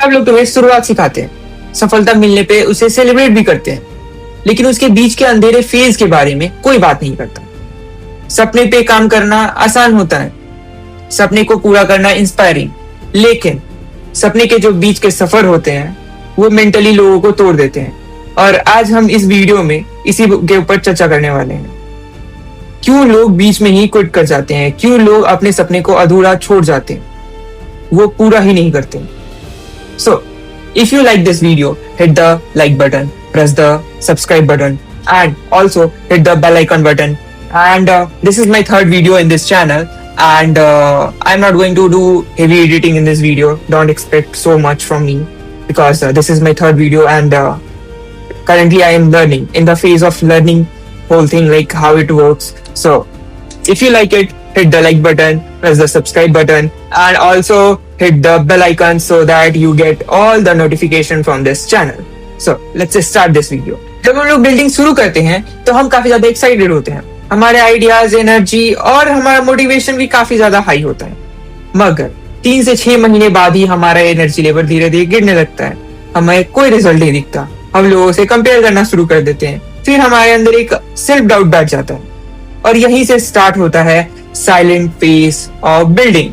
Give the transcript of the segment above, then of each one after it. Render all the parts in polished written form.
सब लोग तुम्हें शुरुआत सिखाते हैं, सफलता मिलने पे उसे सेलिब्रेट भी करते हैं, लेकिन उसके बीच के अंधेरे फेज के बारे में कोई बात नहीं करता। सपने पे काम करना आसान होता है, सपने को पूरा करना इंस्पायरिंग, लेकिन सपने के जो बीच के सफर होते हैं वो मेंटली लोगों को तोड़ देते हैं। और आज हम इस वीडियो में इसी के ऊपर चर्चा करने वाले हैं। क्यों लोग बीच में ही क्विट कर जाते हैं, क्यों लोग अपने सपने को अधूरा छोड़ जाते हैं, वो पूरा ही नहीं करते। So if you like this video, hit the like button, press the subscribe button and also hit the bell icon button. And this is my third video in this channel, and I'm not going to do heavy editing in this video. Don't expect so much from me because this is my third video, and currently I am learning, in the phase of learning whole thing, like how it works. So if you like it, hit the like button, press the subscribe button, and also hit the bell icon so that you get all the notification from this channel. So let's start this video. जब हम लोग building शुरू करते हैं तो हम काफी ज्यादा एक्साइटेड होते हैं, हमारे आइडियाज, एनर्जी और हमारा मोटिवेशन भी काफी ज्यादा हाई होता है। मगर 3 से 6 महीने बाद ही हमारा एनर्जी लेवल धीरे धीरे गिरने लगता है, हमें कोई रिजल्ट नहीं दिखता, हम लोगों से कंपेयर करना शुरू कर देते हैं, फिर हमारे अंदर एक सेल्फ डाउट बैठ जाता है और यहीं से स्टार्ट होता है साइलेंट फेज ऑफ बिल्डिंग।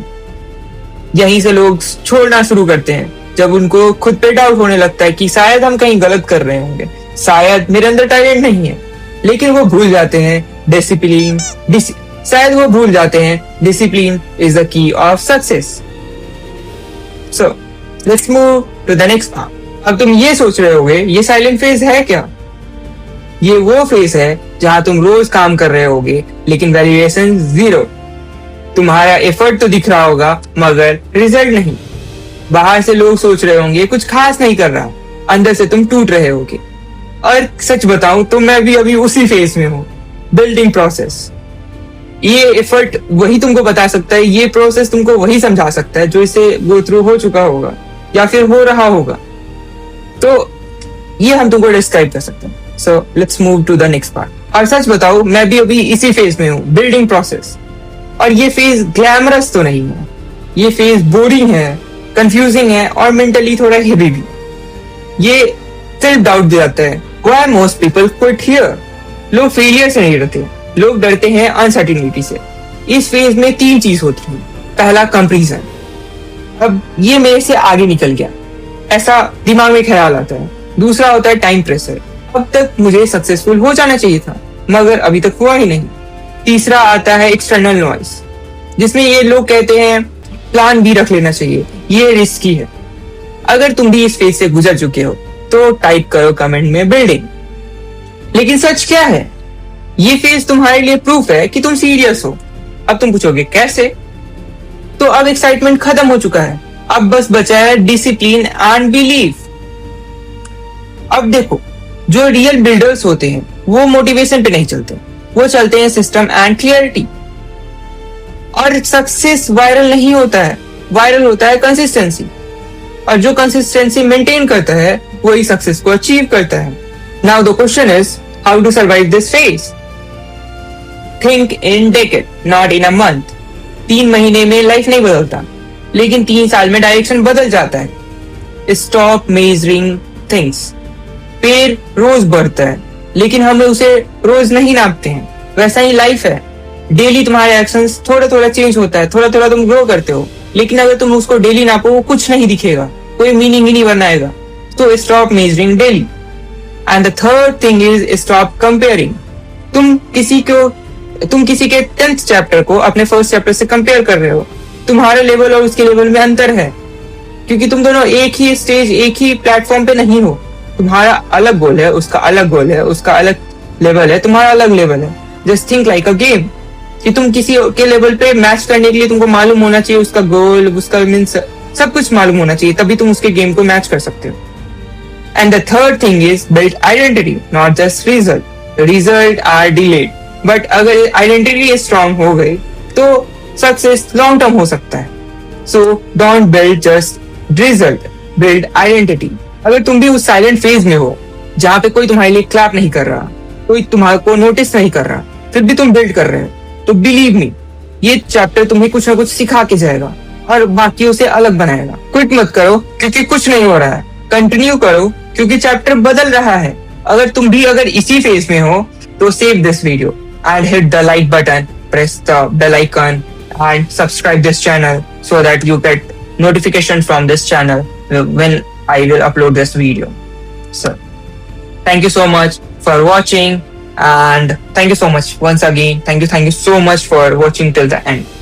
यहीं से लोग छोड़ना शुरू करते हैं जब उनको खुद पे डाउट होने लगता है कि शायद हम कहीं गलत कर रहे होंगे, शायद मेरे अंदर टैलेंट नहीं है। लेकिन वो भूल जाते हैं discipline is the key of success. So let's move to the next part. अब तुम ये सोच रहे होगे ये साइलेंट फेज है क्या? ये वो फेज है जहां तुम रोज काम कर रहे होगे लेकिन वैल्यूएशन 0। तुम्हारा एफर्ट तो दिख रहा होगा मगर रिजल्ट नहीं। बाहर से लोग सोच रहे होंगे कुछ खास नहीं कर रहा, अंदर से तुम टूट रहे होगे। और सच बताऊं तो मैं भी अभी उसी फेज में हूँ, बिल्डिंग प्रोसेस। ये एफर्ट वही तुमको बता सकता है, ये प्रोसेस तुमको वही समझा सकता है जो इसे गो थ्रू हो चुका होगा या फिर हो रहा होगा। तो ये हम तुमको डिस्क्राइब कर सकते हैं। So let's move to the next part. और सच बताओ मैं भी अभी इसी फेज में हूँ, बिल्डिंग प्रोसेस। और ये फेज ग्लैमरस तो नहीं है, ये फेज बोरिंग है, कंफ्यूजिंग है और मेंटली थोड़ा हेवी भी। ये सेल्फ डाउट दिलाता है। Why most people quit here? लोग फेलियर से नहीं डरते, लोग डरते हैं अनसर्टिनिटी से। इस फेज में 3 चीज होती है। पहला कंपैरिजन, अब ये मेरे से आगे निकल गया, ऐसा दिमाग में ख्याल आता है। दूसरा होता है टाइम प्रेशर, अब तक मुझे सक्सेसफुल हो जाना चाहिए था मगर अभी तक हुआ ही नहीं। तीसरा आता है एक्सटर्नल नॉइस, जिसमें ये लोग कहते हैं प्लान भी रख लेना चाहिए, ये रिस्की है। अगर तुम भी इस फेज से गुजर चुके हो तो टाइप करो कमेंट में बिल्डिंग। लेकिन सच क्या है? ये फेज तुम्हारे लिए प्रूफ है कि तुम सीरियस हो। अब तुम पूछोगे कैसे? तो अब एक्साइटमेंट खत्म हो चुका है, अब बस बचा है डिसिप्लिन एंड बिलीफ। अब देखो, जो रियल बिल्डर्स होते हैं वो मोटिवेशन पे नहीं चलते, वो चलते हैं सिस्टम एंड क्लियरिटी। और सक्सेस वायरल नहीं होता है, वायरल होता है कंसिस्टेंसी। और जो कंसिस्टेंसी मेंटेन करता है वही सक्सेस को अचीव करता है। Now the question is how to survive this phase. Think in decade, not in a month. 3 महीने में लाइफ नहीं बदलता, लेकिन 3 साल में डायरेक्शन बदल जाता है। Stop measuring things. पेड़ रोज बढ़ता है लेकिन हम उसे रोज नहीं नापते हैं। वैसा ही लाइफ है, डेली तुम्हारे एक्शंस थोड़ा थोड़ा चेंज होता है, थोड़ा थोड़ा तुम ग्रो करते हो, लेकिन अगर तुम उसको डेली नापो वो कुछ नहीं दिखेगा, कोई मीनिंग ही नहीं बनाएगा। तो stop measuring daily. And the third thing is stop comparing. तुम किसी के 10th चैप्टर को अपने फर्स्ट चैप्टर से कंपेयर कर रहे हो। तुम्हारे लेवल और उसके लेवल में अंतर है, क्योंकि तुम दोनों एक ही स्टेज, एक ही प्लेटफॉर्म पे नहीं हो। तुम्हारा अलग गोल है, उसका अलग गोल है, उसका अलग लेवल है, तुम्हारा अलग लेवल है। Just think like a game, कि तुम किसी के लेवल पे मैच करने के लिए तुमको मालूम होना चाहिए उसका गोल, उसका मीन्स सब कुछ मालूम होना चाहिए, तभी तुम उसके गेम को मैच कर सकते हो। And the third thing is build identity, not just result. Result are delayed, but अगर आइडेंटिटी स्ट्रांग हो गई तो सक्सेस लॉन्ग टर्म हो सकता है। So don't build just result, build identity. अगर तुम भी उस साइलेंट फेज में हो जहाँ पे कोई तुम्हारे लिए क्लैप नहीं कर रहा, कोई तुम्हारे को नोटिस नहीं कर रहा, फिर भी तुम बिल्ड कर रहे हो, तो बिलीव मी, ये चैप्टर तुम्हें कुछ ना कुछ सिखा के जाएगा। और बाकियों से अलग बनाएगा। क्विट मत करो क्योंकि कुछ नहीं हो रहा है, कंटिन्यू करो क्योंकि चैप्टर बदल रहा है। अगर तुम भी अगर इसी फेज में हो तो save this video and hit the like button, press the bell icon and subscribe this channel so that you get notification from this channel when I will upload this video. So thank you so much for watching and thank you so much once again. Thank you so much for watching till the end.